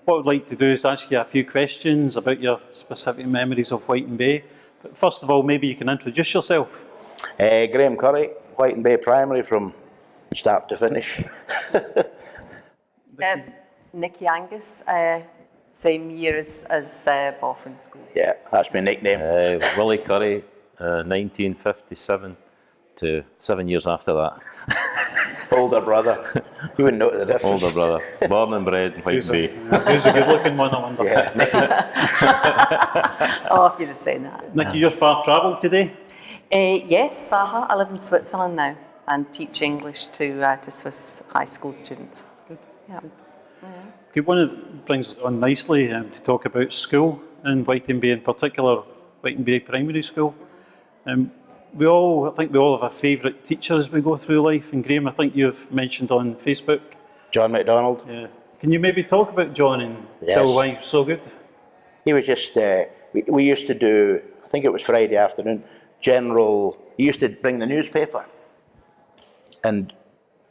what I'd like to do is ask you a few questions about your specific memories of Whiting Bay. But first of all, maybe you can introduce yourself. Graham Currie, Whiting Bay Primary from start to finish. Nikki Angus, same year as Boffin School. Yeah, that's my nickname. Willie Currie, 1957 to 7 years after that. Older brother. You wouldn't know the difference. Older brother. Born and bred in Whiting Bay. Who's a good-looking one, I wonder? Yeah, Nicky. Oh, you're just saying that. Nikki, you're far travelled today? Yes, I live in Switzerland now and teach English to Swiss high school students. Good. Yeah. Okay, one of the brings us on nicely to talk about school in Whiting Bay, in particular Whiting Bay Primary School. I think we all have a favourite teacher as we go through life, and Graham, I think you've mentioned on Facebook. John McDonald. Yeah. Can you maybe talk about John and tell why he was so good? He was just, we used to do, I think it was Friday afternoon, he used to bring the newspaper, and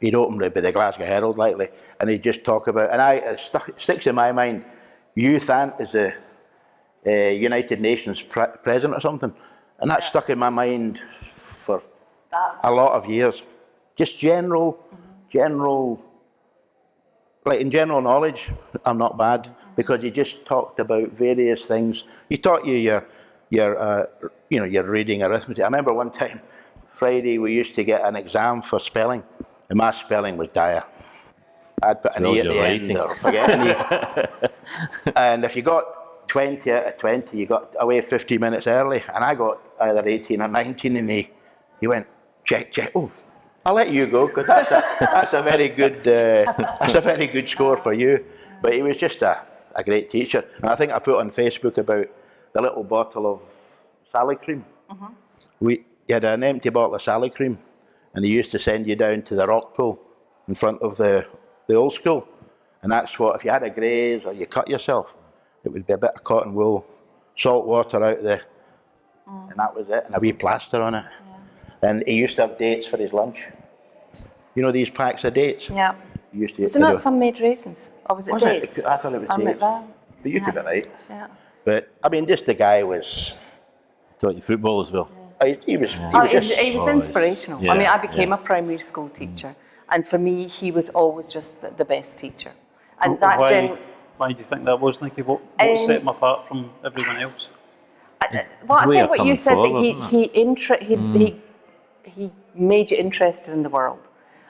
he'd open it by the Glasgow Herald, likely, and he'd just talk about, and it sticks in my mind, Youth Ant is a United Nations president or something, and that stuck in my mind for a lot of years. Just general, like in general knowledge, I'm not bad, because he just talked about various things. He taught you your reading, arithmetic. I remember one time, Friday, we used to get an exam for spelling, and my spelling was dire. I'd put an E at the end or forget an E. And if you got 20 out of 20, you got away 50 minutes early, and I got either 18 or 19, and he went, check, oh, I'll let you go, because that's a very good score for you. But he was just a great teacher. And I think I put on Facebook about the little bottle of Sally cream. You had an empty bottle of Sally cream, and he used to send you down to the rock pool in front of the old school. And that's what, if you had a graze or you cut yourself, it would be a bit of cotton wool, salt water out there, and that was it, and a wee plaster on it. Yeah. And he used to have dates for his lunch. You know these packs of dates? Yeah. He used to was it not some made raisins? Or was it dates? I thought it was dates. But you could be right. Yeah. But, I mean, just the guy was... Taught you football as well. He was inspirational. Yeah, I mean, I became a primary school teacher, and for me, he was always just the best teacher. And why do you think that was, Nikki? What set him apart from everyone else? I think what you said, that he made you interested in the world.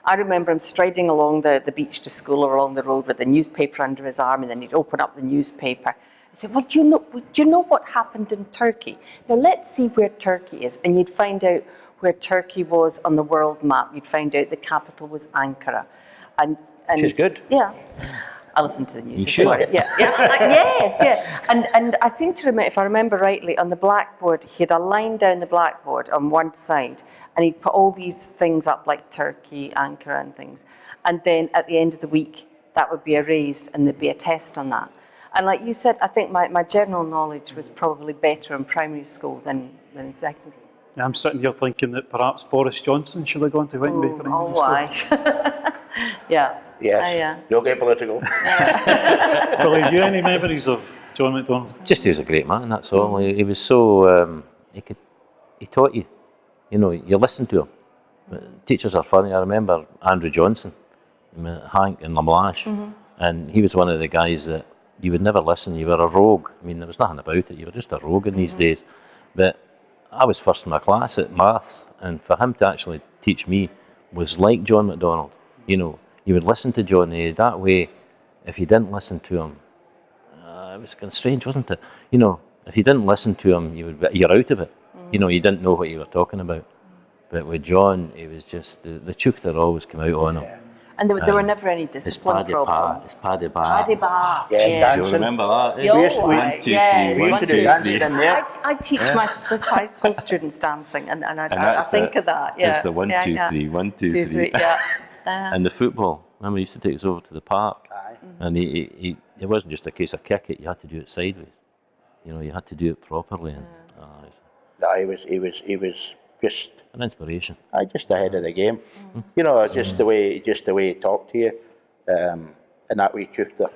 I remember him striding along the beach to school or along the road with the newspaper under his arm, and then he'd open up the newspaper. He said, well, do you know what happened in Turkey? Now let's see where Turkey is. And you'd find out where Turkey was on the world map. You'd find out the capital was Ankara. And she's good. Yeah. I listened to the news. You should. Yes. And I seem to remember, if I remember rightly, on the blackboard, he had a line down the blackboard on one side, and he'd put all these things up like Turkey, Ankara and things. And then at the end of the week, that would be erased and there'd be a test on that. And like you said, I think my general knowledge was probably better in primary school than in secondary. Yeah, I'm sitting here thinking that perhaps Boris Johnson should have gone to Whiting Bay Primary School. Why? Yeah. Yes. Don't get political. Billy, do you have any memories of John McDonald? Just he was a great man, that's all. He was so, he taught you, you listened to him. Teachers are funny. I remember Andrew Johnson, Hank in Lamlash, and he was one of the guys that you would never listen. You were a rogue. I mean, there was nothing about it. You were just a rogue in these days. But I was first in my class at maths, and for him to actually teach me was like John McDonald. You would listen to Johnny that way. If you didn't listen to him, it was kind of strange, wasn't it? If you didn't listen to him, you're out of it. You didn't know what you were talking about. But with John, it was just the chuchter always came out on him. And there were never any discipline problems. It's paddy bar. Paddy bar. Yeah, Do you remember that? We used to do dancing in there. I teach my Swiss high school students dancing, and I think of that. Yeah. It's the 1, 2, 3, 1, 2, 3. Yeah. And the football. Remember, he used to take us over to the park. And it wasn't just a case of kick it, you had to do it sideways. You had to do it properly. And, he was just an inspiration. Just ahead of the game. It's just the way he talked to you, and that wee chuchter.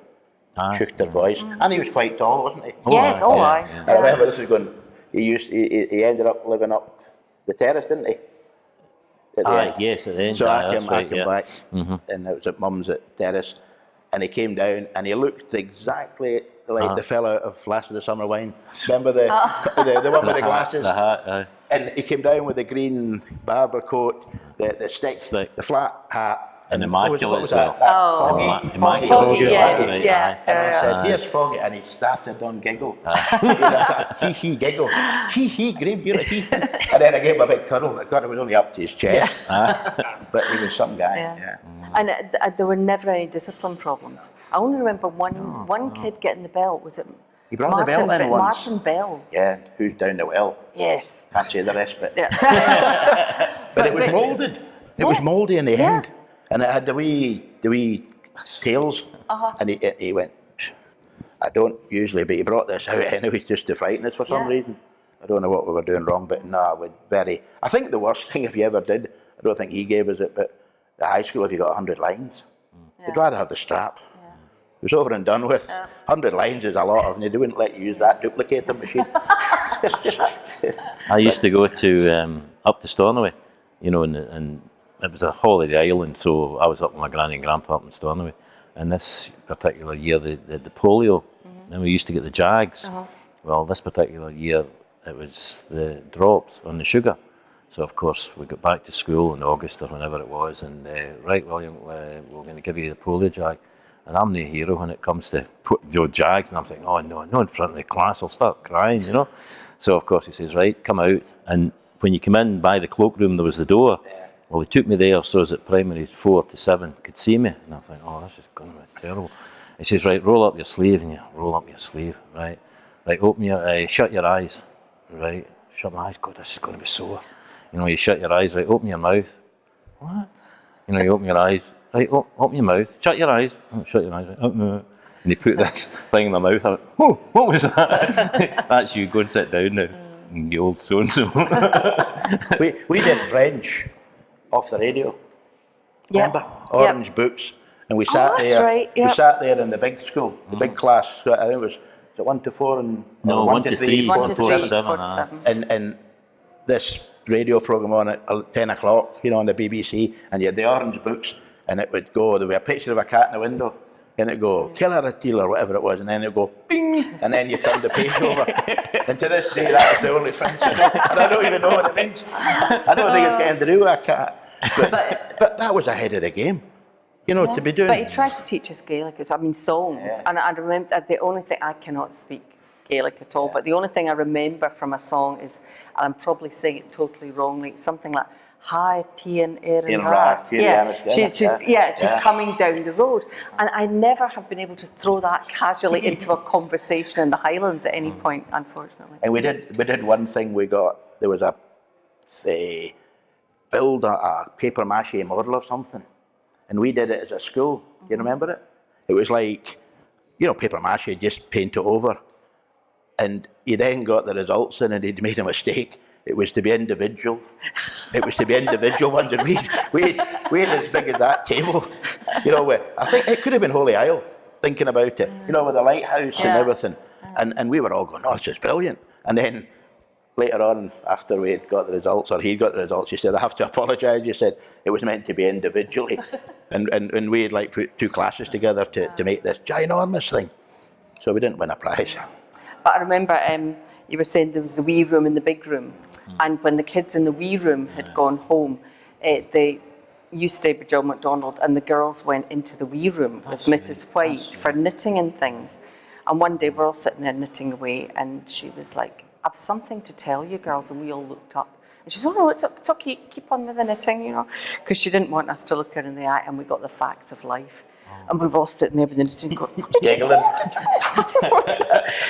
shook their voice. And he was quite tall, wasn't he? Yes, aye. I remember this was going, he ended up living up the terrace, didn't he? At the end. Yes, at the end. So I that's came right, back, and it was at Mum's at terrace, and he came down, and he looked exactly like the fella of Last of the Summer Wine. Remember the one with the glasses? The hat, And he came down with the green barber coat, the stick, the flat hat. And what was immaculate as that? well. Foggy. Immaculate. Foggy, yes, Right, yeah. And I said, here's Foggy, and he started on giggle. He giggle. He green beer, he. And then I gave him a big cuddle, but God, it was only up to his chest. But he was some guy, yeah. And there were never any discipline problems. I only remember one kid getting the belt. Was it He brought the belt in once. Martin Bell. Yeah, who's down the well. Yes. Can't say the rest, but... Yeah. But it was moulded. It was mouldy in the end. And it had the wee tails. And he went, I don't usually, but he brought this out anyway just to frighten us for some reason. I don't know what we were doing wrong, but no, I think the worst thing, if you ever did, I don't think he gave us it, but the high school, if you got 100 lines, you'd rather have the strap. It was over and done with. 100 lines is a lot of, and they wouldn't let you use that duplicator machine. I used to go to up to Stornoway, and it was a holiday island, so I was up with my granny and grandpa up in Stornoway. And this particular year, they had the polio, and we used to get the Jags. Well, this particular year, it was the drops on the sugar. So, of course, we got back to school in August or whenever it was, and right, William, we're going to give you the polio Jag. And I'm the hero when it comes to Jags, and I'm thinking, oh no, not in front of the class, I'll start crying, So, of course, he says, right, come out. And when you come in by the cloakroom, there was the door. Well, he took me there so as at primary 4 to 7 could see me. And I'm thinking, oh, this is going to be terrible. He says, right, roll up your sleeve, and you roll up your sleeve, right? Right, open your, shut your eyes, right? Shut my eyes, God, this is going to be sore. You shut your eyes, right, open your mouth. What? You open your eyes, right, open your mouth, shut your eyes, shut your eyes, right, and he put this thing in my mouth. I went, oh, what was that? That's you, go and sit down now, you old so-and-so. We did French off the radio. Remember? Orange books. And we sat there. Right, We sat there in the big school, the big class. So I think it was 1 to 4 and no, 1 to 3, 4 to 7. 4 to 7. And this radio program on at 10 o'clock, on the BBC, and you had the orange books, and it would go, there would be a picture of a cat in the window, and it'd go, killer a teal or whatever it was, and then it'd go, bing, and then you turn the page over. And to this day, that is the only French I know, and I don't even know what it means. I don't think it's getting to do with a cat. But that was ahead of the game, to be doing. But he tried to teach us Gaelic, songs. And I remember, the only thing, I cannot speak Gaelic at all, but the only thing I remember from a song is, and I'm probably saying it totally wrongly, something like, Hi, Tian Erin Rat. She's coming down the road. And I never have been able to throw that casually into a conversation in the Highlands at any point, unfortunately. And we did one thing, there was build a paper mache model of something. And we did it as a school. Do you remember it? It was like, paper mache, just paint it over. And he then got the results in and he'd made a mistake. It was to be individual. It was to be individual ones. And we had as big as that table. I think it could have been Holy Isle, thinking about it. With the lighthouse and everything. And we were all going, oh, it's just brilliant. And then later on, after we had got the results, or he got the results, he said, I have to apologise. He said, it was meant to be individually. and we had put 2 classes together to make this ginormous thing. So we didn't win a prize. But I remember you were saying there was the wee room and the big room. And when the kids in the wee room had gone home, you stayed with John McDonald and the girls went into the wee room with Mrs. White for knitting and things. And one day we're all sitting there knitting away and she was like, I've something to tell you girls, and we all looked up. And she said, oh no, it's okay, keep on with the knitting, because she didn't want us to look her in the eye, and we got the facts of life. And we were all sitting there with the knitting going, giggling.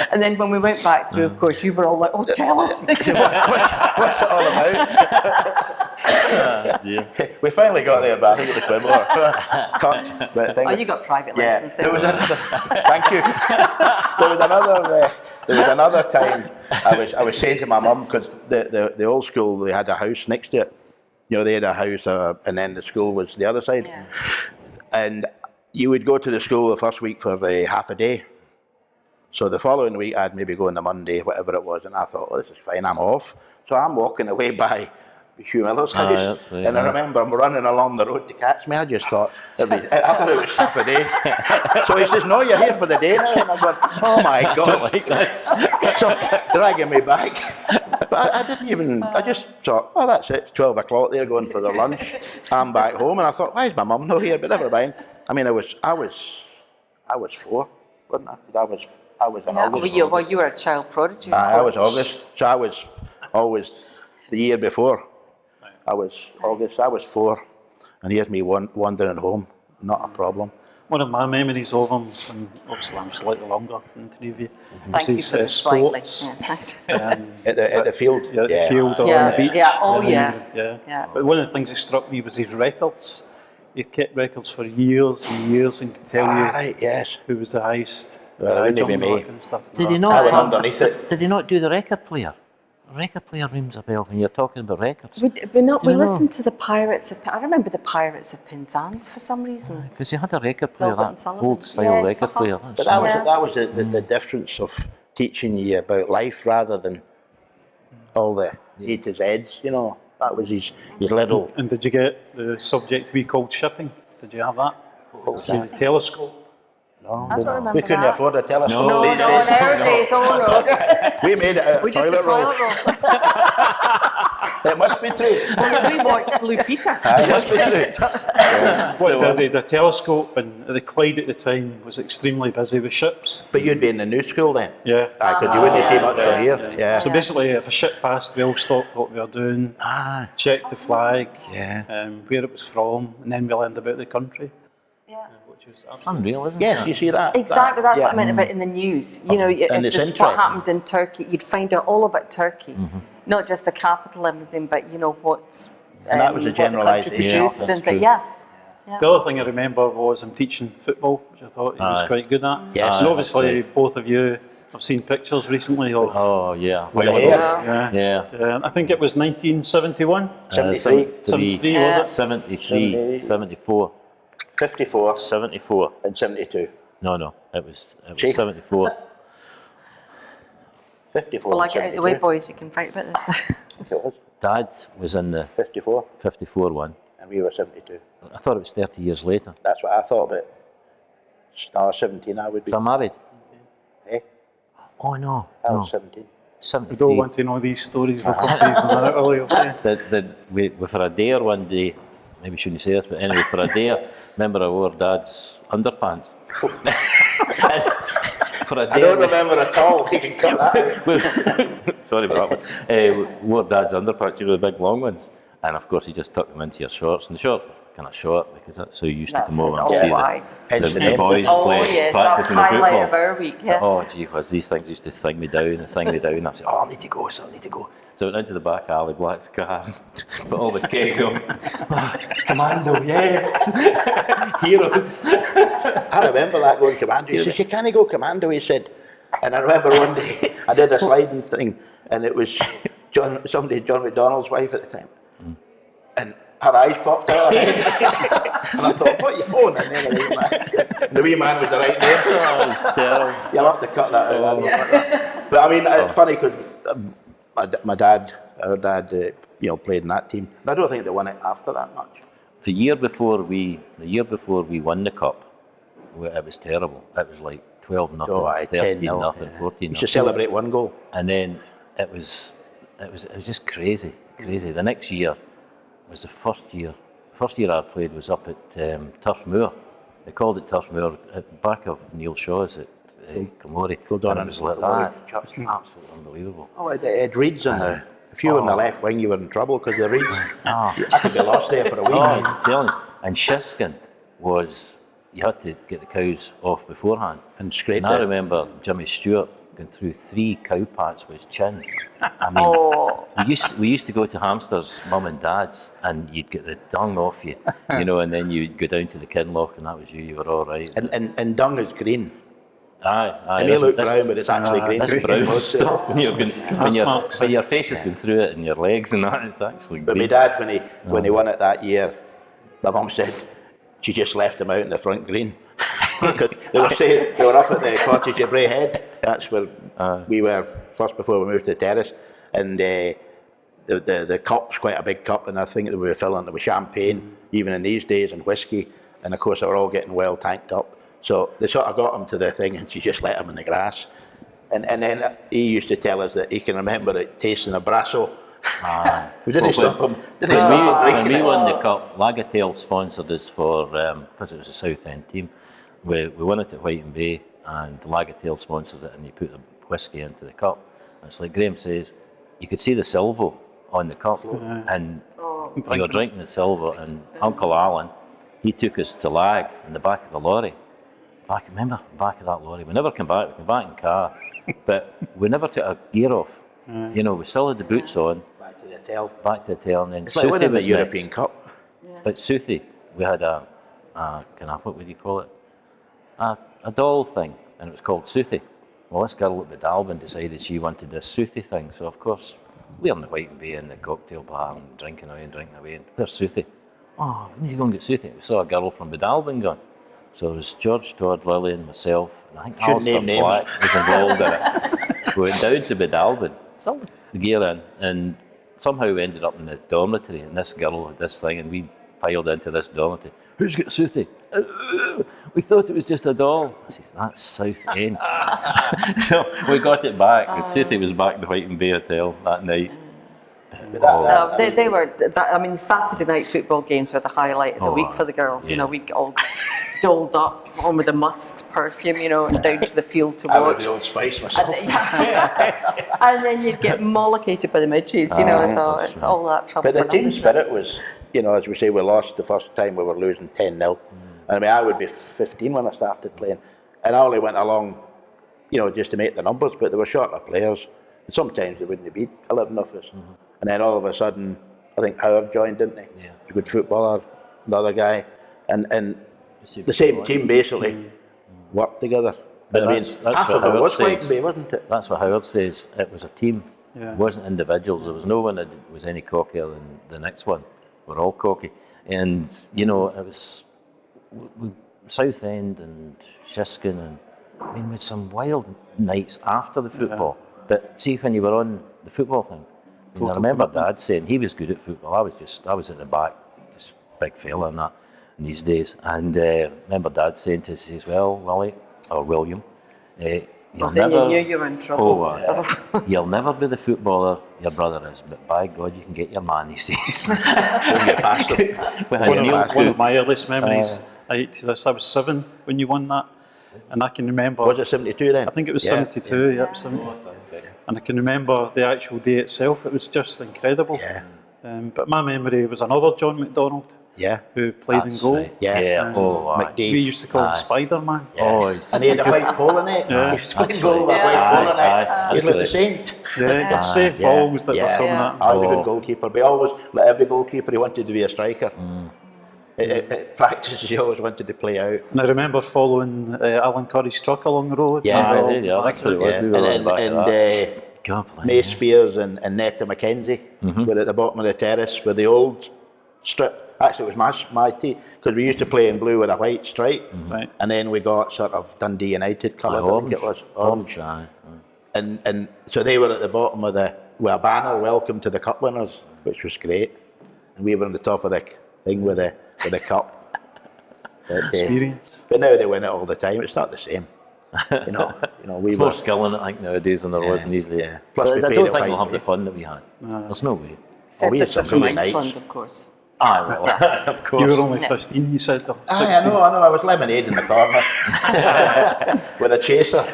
And then when we went back through, of course, you were all like, oh, tell us. What's it all about? We finally got there, but I think it was a bit more. Cut. But you got private lessons. There was thank you. There was another time I was saying to my mum, because the old school, they had a house next to it. They had a house, and then the school was the other side. And you would go to the school the first week for half a day. So the following week, I'd maybe go on the Monday, whatever it was, and I thought, this is fine, I'm off. So I'm walking away by Hugh Miller's house, that's right, and I remember I'm running along the road to catch me. I just thought, I thought it was half a day. So he says, no, you're here for the day now. And I went, oh my God. So dragging me back. But I didn't even, I just thought, oh, that's it, it's 12 o'clock, they're going for their lunch. I'm back home, and I thought, why is my mum not here? But never mind. I mean, I was 4, wasn't I? 'Cause I was in August. Well, you were a child prodigy. I was August, so I was always the year before. I was August, I was 4, and here's me wandering home, not a problem. One of my memories of him, and obviously I'm slightly longer than the three of you, Thank you for the slightly. sports. Yeah, thanks. At the field? Yeah, at the field or Yeah, on the beach. yeah, oh, yeah. Yeah. But one of the things that struck me was his records. He kept records for years and years and could tell you Right, yes. who was the highest. Well, it wouldn't be jumped and all me. that kind of stuff. Did he I not? went underneath it. Did he not do the record player? Record player rings a bell when you're talking about records. We Do you know? listened to the Pirates of... I remember the Pirates of Penzance for some reason. Because he had a record player, Gilbert and that Sullivan. old style Yes, record player. But That's that was the difference of teaching you about life rather than all the A to Z's, you know. That was his little... And did you get the subject we called shipping? Did you have that? What was See the that? telescope? No, I don't remember we couldn't that. afford a telescope No, these no, days. nowadays, oh no. We made it out We of just did toilet roll. toilet rolls. It must be true. We watched Blue Peter. It must be true. The telescope and the Clyde at the time was extremely busy with ships. But you'd be in the new school then? Yeah. Because you wouldn't see much from here. Yeah. So basically, if a ship passed, we all stopped what we were doing, checked the flag, where it was from, and then we learned about the country. Yeah. Which was It's unreal, isn't Yes, it? you see that? Exactly, that's yeah. what I meant about in the news. You know, And it's what interesting. happened in Turkey, you'd find out all about Turkey. Not just the capital and everything, but you know what's And that was a what the country generalisation. Yeah, produced that's and things. true. Yeah. The other thing I remember was I'm teaching football, which I thought he was Aye. quite good at. Yes. And Aye, obviously, both of you have seen pictures recently of. Oh, yeah. With the Well, hair. Yeah. I think it was 1971. 73. 73, Yeah. was it? 73, 74, 54 74. and 72. No, it was Cheek. 74. 54 Well, I and get out the way, 72. boys, you can fight about this. I think it was. Dad was in the 54 54 one. and we were 72. I thought it was 30 years later. That's what I thought, but no, 17 I would be. So I'm married. Eh? Oh, no. I no. was 17. We 73. don't want to know these stories. We'll come to these in a minute, will you? Okay. We for a dare one day, maybe shouldn't say this, but anyway, for a dare, remember I wore Dad's underpants. For a I don't dare, remember at all. You can cut that out. sorry about that one. Wore Dad's underpants, you know, the big long ones. And of course, he just tucked them into your shorts. And the shorts were kind of short because that's how you used to That's come over it, and oh, see why? Hence the the name. boys Oh, play, yes, that's practicing the highlight football. of our week, yeah. Oh, gee whiz, these things used to thing me down and thing me down. I said, oh, I need to go, so I need to go. So I went into the back alley, Black's car, put all the kegs on. Commando, yes! Heroes! I remember that going commando. He says, you can't go commando, he said. And I remember one day I did a sliding thing and it was John McDonald's wife at the time. And her eyes popped out of her head. And I thought, what are you on? And then the wee man was the right name. Oh, it's terrible. You'll have to cut that out. I don't like that. But I mean, it's funny because our dad, played in that team. And I don't think they won it after that much. The year before we won the cup, it was terrible. It was like 12 nothing, Oh, aye, 13 10-0, nothing, yeah. 14 We should nothing. celebrate one goal. And then it was just crazy. The next year was the first year I played was up at Turf Moor. They called it Turf Moor at the back of Neil Shaw's at Kilmorey. Kildare And it and was like Kilmorey. that. Just absolutely unbelievable. Oh, it had reeds on there. If you were on the left wing, you were in trouble because the reeds. Ah. I could be lost there for a week. Oh, I'm telling you. And Shiskin was, you had to get the cows off beforehand. And scrape And I it. remember Jimmy Stewart going through 3 cow pats with his chin. I mean, Oh, we used to go to hamsters, mum and dad's, and you'd get the dung off you, and then you'd go down to the Kinloch, and that was you were all right. And dung is green. Aye. It may look brown, but it's actually green. That's brown Most of it. stuff. When your face is going through it and your legs and that, it's actually But my green. dad, when he won it that year, my mum said, she just left them out in the front green. Because they were up at the cottage at Bray Head. That's where we were first before we moved to the terrace. And the cup's quite a big cup, and I think that we were filling it with champagne, even in these days, and whiskey. And of course, they were all getting well tanked up. So they sort of got them to the thing, and she just let them in the grass. And then he used to tell us that he can remember it tasting a brasso. We didn't stop him. Didn't stop him When drinking we it. won the cup, Lagatail sponsored us for, because it was a South End team, we won it at White and Bay, and Lagatail sponsored it, and he put the whiskey into the cup. And it's like Graham says, you could see the silver on the cup, and you were drinking the silver, and Uncle Alan, he took us to Lag in the back of the lorry. Remember, back of that lorry. We never came back, we came back in car, but we never took our gear off. You know, we still had the boots on. Back to the hotel. Back to the hotel, and then It's like Southey winning the was European next. Cup. But Southey, we had a what would you call it? A doll thing, and it was called Southey. Well, this girl at Bidalbin decided she wanted this Southey thing, so of course, we were in the White and Bay in the cocktail bar and drinking away, and where's Southey? Oh, we need to go and get Southey. We saw a girl from Bidalbin gone. So it was George, Todd, Lily and myself, and I think Shouldn't Alistair name names. Black was involved in it. We went down to Bidalbin, still the gear in, and somehow we ended up in the dormitory, and this girl had this thing, and we piled into this dormitory. Who's got Southey? We thought it was just a doll. I said, that's South End. So we got it back, and Southey was back in the White and Bay Hotel that night. No, they were. I mean, Saturday night football games were the highlight of the week for the girls. You know, we all dolled up, on with the musk perfume, you know, and down to the field to I was watch. the Old Spice myself. And then you'd get mollicated by the midges, you know. So it's all that trouble. But the for team nothing. spirit was, you know, as we say, we lost the first time, we were losing 10-0. And I mean, I would be 15 when I started playing. And I only went along, you know, just to make the numbers, but there were shorter players. And sometimes they wouldn't beat 11 of us. And then all of a sudden, I think Howard joined, didn't he? Yeah. A good footballer, another guy. And the same team basically worked together. But And I mean, that's half what of it Howard was White says. Bay, wasn't it? That's what Howard says. It was a team. Yeah. It wasn't individuals. There was no one that was any cockier than the next one. We're all cocky. And, you know, it was South End and Shiskin, and I mean, we had some wild nights after the football. But see, when you were on the football thing, I remember Dad saying he was good at football. I was at the back, just big fella and that in these days. And remember Dad saying to us, he says, well, Willie, or William, you'll Then never, you knew you were in trouble. you'll never be the footballer your brother is, but by God, you can get your man, he says. Don't get past them. One of my earliest memories, I hate to this, I was 7 when you won that, and I can remember, Was it 72 then? I think it was Yeah. 72, yep, 70. And I can remember the actual day itself, it was just incredible. Yeah. But my memory was another John McDonald, Yeah. who played in That's goal. right. Yeah. Yeah. Oh, aye. McDade's. We used to call him Aye. Spider-Man. Oh, it's- And he had a white polo neck. Yeah. He was playing That's goal with a right. white polo Aye, neck. aye. He looked the That's saint. Yeah, it's safe balls that were coming at him. I was a Oh. good goalkeeper, but he always, like every goalkeeper, he wanted to be a striker. At practice, he always wanted to play out. And I remember following Alan Currie's truck along the road. Yeah. and all Aye, yeah, that's what it was. Yeah. We were on the And, back of that. God, May Spears and Netta McKenzie were at the bottom of the terrace with the old strip. Actually, it was my team, because we used to play in blue with a white stripe. Right. And then we got sort of Dundee United colour, I think it was. Orange, aye. And so they were at the bottom of with a banner, welcome to the cup winners, which was great. And we were on the top of the thing with the cup. But, Experience. but now they win it all the time. It's not the same. You know, we There's were. more skill in it, I think, nowadays than there was in these days. yeah. Plus But we I played don't at think we'll White have the Bay. fun that we had. There's no way. Except we had if they're some from really nice- Iceland, of course. Aye, well, of course. You were only 15, you said, or 16. Aye, I know. I was lemonade in the corner with a chaser.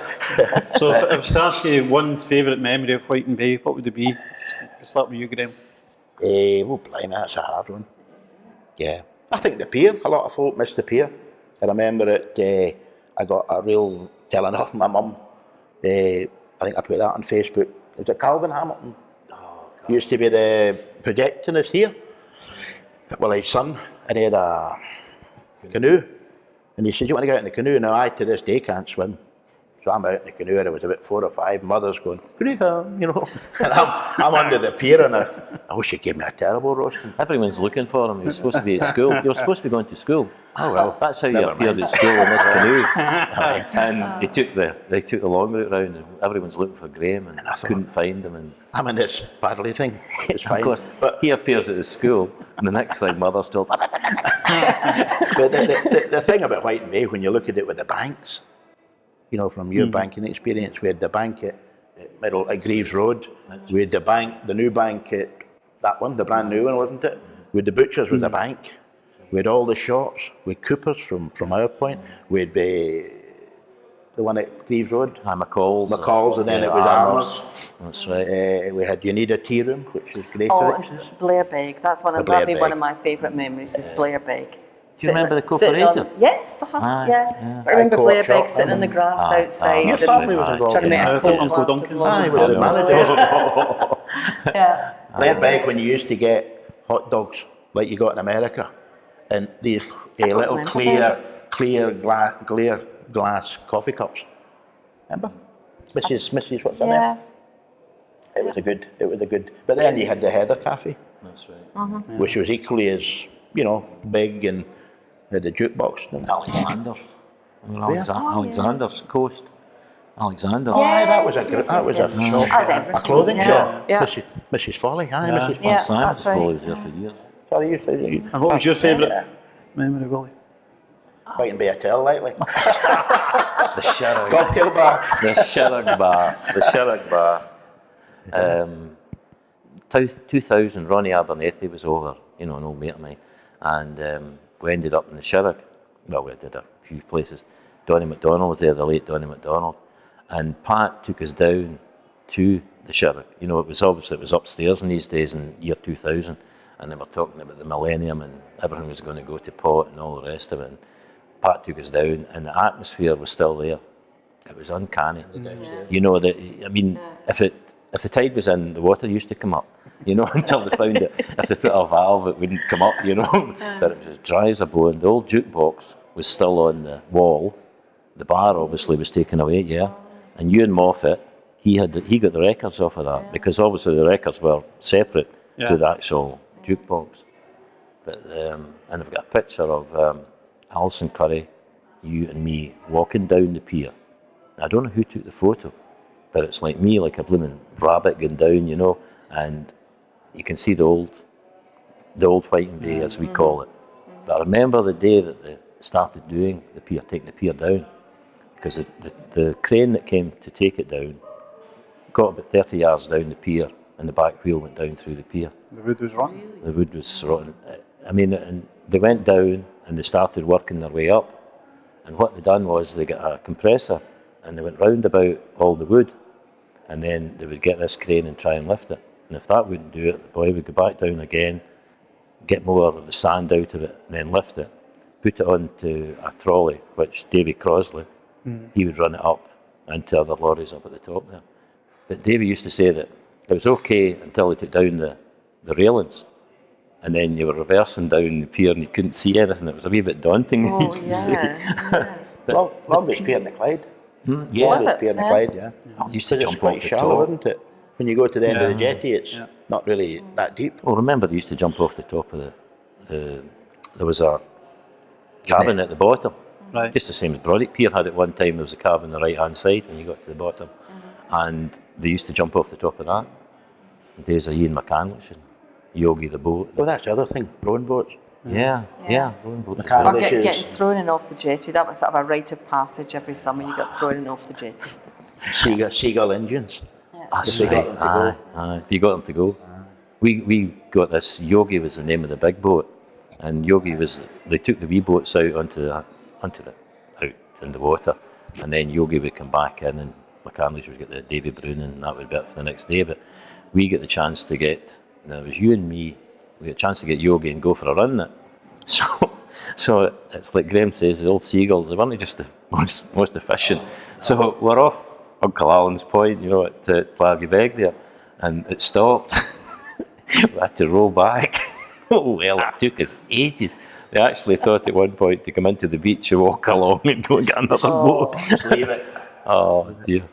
So if I was to ask you one favourite memory of White and Bay, what would it be? Just start with you, Graham. Oh, blimey, that's a hard one. Yeah. I think the pier. A lot of folk miss the pier. I remember it, I got a real telling off my mum. I think I put that on Facebook. Is it Calvin Hamilton? Used to be the projectionist here. Well, his son, and he had a canoe. And he said, do you want to go out in the canoe? Now, I to this day can't swim. So I'm out in the canoe, there was about 4 or 5 mothers going, Graham, you know. And I'm under the pier and I wish you gave me a terrible roasting. Everyone's looking for him. He was supposed to be at school. You were supposed to be going to school. Oh well. That's how you never appeared mind. at school in this canoe. And they took the long route round, and everyone's looking for Graham and I thought, couldn't find him. And I'm in this paddly thing. It's fine. of course, But he appears at the school, and the next thing, mother's told. But the thing about White Bay, when you look at it with the banks, you know, from your banking experience, we had the bank at middle at Greaves Road, we had the new bank at that one, the brand new one, wasn't it? We had the butchers with the bank, we had all the shops, we had Coopers from our point, we had the one at Greaves Road, McCall's, and then it was Armour's. That's right. We had You Need a Tea Room, which was great. and Blair Beg. That's that'd be one of my favourite mememories, is Blair Beg. Do you remember the cooperative? Yes, yeah. I remember Blair Beg sitting in the grass outside. Your family was involved trying to make a cold Uncle blast as Duncan. long as He was the possible. manager. Yeah. Blair Beg, when you used to get hot dogs like you got in America, and these little remember clear glass coffee cups. Remember? Mrs. what's her Yeah. name? It was a good. But then you had the Heather Cafe, That's right. which was equally as, you know, big and had a jukebox. didn't it? Alexander's. Alexander's Coast. Alexander's. Oh, aye, that was a Yes, shop, Had everything. a clothing Yeah. shop. Yeah. Mrs. Foley, aye, Yeah. Mrs. Foley. Yeah. Simon's that's right. Foley was there for years. Sorry, you. And what was your favourite memory, Willie? White and Bay Hotel, likely. The Shirrock. Cocktail bar. The Shirrock Bar. The Shirrock Bar. 2000, Ronnie Abernethy was over, you know, an old mate of mine, and we ended up in the Shirrock. Well, we did a few places. Donnie McDonald was there, the late Donnie McDonald, and Pat took us down to the Shirrock. You know, it was upstairs in these days in year 2000, and they were talking about the millennium and everything was going to go to pot and all the rest of it. And Pat took us down, and the atmosphere was still there. It was uncanny. You know, if the tide was in, the water used to come up, you know, until they found it. If they put a valve, it wouldn't come up, you know. But it was as dry as a bone. The old jukebox was still on the wall. The bar obviously was taken away, yeah. And Ewan Moffat, he got the records off of that, because obviously the records were separate to the actual jukebox. But and I've got a picture of Alison Currie, you and me walking down the pier. I don't know who took the photo, but it's like me, like a blooming rabbit going down, you know, and you can see the old White Bay, as we call it. But I remember the day that they started doing the pier, taking the pier down, because the crane that came to take it down got about 30 yards down the pier, and the back wheel went down through the pier. The wood was rotten. The wood was rotten. I mean, and they went down and they started working their way up. And what they done was they got a compressor and they went round about all the wood, and then they would get this crane and try and lift it. And if that wouldn't do it, the boy would go back down again, get more of the sand out of it, and then lift it, put it onto a trolley, which Davy Crosley, he would run it up into other lorries up at the top there. But Davy used to say that it was okay until they took down the railings, and then you were reversing down the pier and you couldn't see anything. It was a wee bit daunting. Oh, he used to say. yeah. Longest pier in the Clyde. Yeah. Was Longest it? pier in the Yeah. Clyde, yeah. I used to Because it's jump quite off the shallow, top. isn't it? When you go to the end of the Yeah. jetty, it's not really that deep. Well, remember they used to jump off the top of there was a cabin at the bottom. Right. Just the same as Brodick Pier had at one time. There was a cabin on the right-hand side when you got to the bottom. And they used to jump off the top of that. The days of Ian McCandlish and Yogi the boat. Well, that's the other thing, rowing boats. Yeah, rowing boats. McCandlish. Or Dishes. getting thrown in off the jetty. That was sort of a rite of passage every summer. You got thrown in off the jetty. Seagull engines. That's If you right. got them to go. Aye. You got them to go. We got this. Yogi was the name of the big boat, and Yogi was. They took the wee boats out out in the water, and then Yogi would come back in, and McCandlish would get the Davy Brown, and that would be it for the next day. But we get the chance to get. And it was you and me. We got a chance to get Yogi and go for a run in it. So it's like Graham says, the old seagulls. They weren't just the most efficient. So we're off Uncle Alan's Point, you know, at Plaggy there, and it stopped. We had to roll back. Oh well, it took us ages. They actually thought at one point to come into the beach and walk along and go and get another boat. Just leave it. Oh dear.